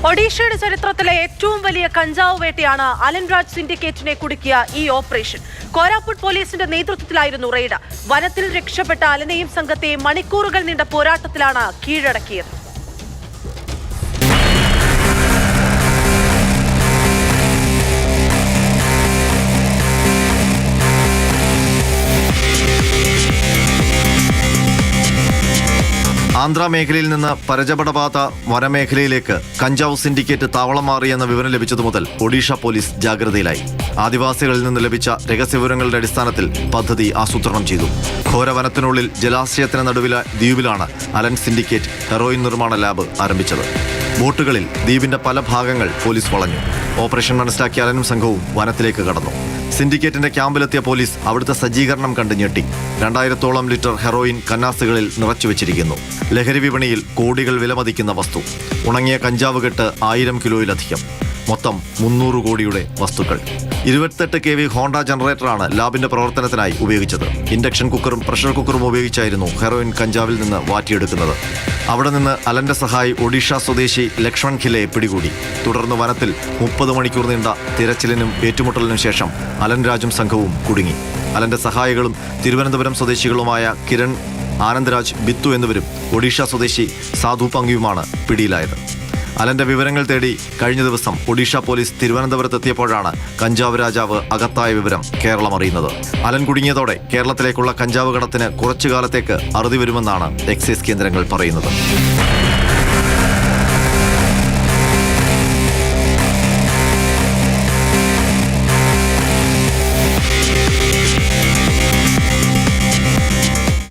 ഒഡീഷയുടെ ചരിത്രത്തിലെ ഏറ്റവും വലിയ കഞ്ചാവ് വേട്ടയാണ് അലൻരാജ് സിൻഡിക്കേറ്റിനെ കുടുക്കിയ ഈ ഓപ്പറേഷൻ. കോരാപുട്ട് പോലീസിന്റെ നേതൃത്വത്തിലായിരുന്നു റെയ്ഡ്. വനത്തിൽ രക്ഷപ്പെട്ട അലനെയും സംഘത്തെയും മണിക്കൂറുകൾ നീണ്ട പോരാട്ടത്തിലാണ് കീഴടക്കിയത്. ആന്ധ്ര മേഖലയിൽ നിന്ന് പരജപടപാത വനമേഖലയിലേക്ക് കഞ്ചാവ് സിൻഡിക്കേറ്റ് താവളം മാറിയെന്ന വിവരം ലഭിച്ചതു മുതൽ ഒഡീഷ പോലീസ് ജാഗ്രതയിലായി. ആദിവാസികളിൽ നിന്ന് ലഭിച്ച രഹസ്യവിവരങ്ങളുടെ അടിസ്ഥാനത്തിൽ പദ്ധതി ആസൂത്രണം ചെയ്തു. ഘോരവനത്തിനുള്ളിൽ ജലാശയത്തിന് നടുവിലെ ദ്വീപിലാണ് അലൻ സിൻഡിക്കേറ്റ് ഹെറോയിൻ നിർമ്മാണ ലാബ് ആരംഭിച്ചത്. ബോട്ടുകളിൽ ദ്വീപിന്റെ പല ഭാഗങ്ങൾ പോലീസ് വളഞ്ഞു. ഓപ്പറേഷൻ മനസ്സിലാക്കിയ അലനും സംഘവും വനത്തിലേക്ക് കടന്നു. സിൻഡിക്കേറ്റിന്റെ ക്യാമ്പിലെത്തിയ പോലീസ് അവിടുത്തെ സജ്ജീകരണം കണ്ട് ഞെട്ടി. 2000-ഓളം ലിറ്റർ ഹെറോയിൻ കന്നാസുകളിൽ നിറച്ചുവെച്ചിരിക്കുന്നു. ലഹരി വിപണിയിൽ കോടികൾ വിലമതിക്കുന്ന വസ്തു. ഉണങ്ങിയ കഞ്ചാവ് കെട്ട് 1000 കിലോയിലധികം. മൊത്തം 300 കോടിയുടെ വസ്തുക്കൾ. 28 kV ഹോണ്ട ജനറേറ്ററാണ് ലാബിന്റെ പ്രവർത്തനത്തിനായി ഉപയോഗിച്ചത്. ഇൻഡക്ഷൻ കുക്കറും പ്രഷർ കുക്കറും ഉപയോഗിച്ചായിരുന്നു ഹെറോയിൻ കഞ്ചാവിൽ നിന്ന് വാറ്റിയെടുക്കുന്നത്. അവിടെ നിന്ന് അലന്റെ സഹായി ഒഡീഷ സ്വദേശി ലക്ഷ്മൺ ഖിലയെ പിടികൂടി. തുടർന്ന് വനത്തിൽ 30 മണിക്കൂർ നീണ്ട തിരച്ചിലിനും ഏറ്റുമുട്ടലിനും ശേഷം അലൻ രാജും സംഘവും കുടുങ്ങി. അലന്റെ സഹായികളും തിരുവനന്തപുരം സ്വദേശികളുമായ കിരൺ, ആനന്ദ്രാജ്, ബിത്തു എന്നിവരും ഒഡീഷ സ്വദേശി സാധു പങ്കുയുമാണ് പിടിയിലായത്. അലന്റെ വിവരങ്ങൾ തേടി കഴിഞ്ഞ ദിവസം ഒഡീഷ പോലീസ് തിരുവനന്തപുരത്തെത്തിയപ്പോഴാണ് കഞ്ചാവ് രാജാവ് അകത്തായ വിവരം കേരളം അറിയുന്നത്. അലൻ കുടുങ്ങിയതോടെ കേരളത്തിലേക്കുള്ള കഞ്ചാവ് കടത്തിന് കുറച്ചു കാലത്തേക്ക് അറുതി വരുമെന്നാണ് എക്സൈസ് കേന്ദ്രങ്ങൾ പറയുന്നത്.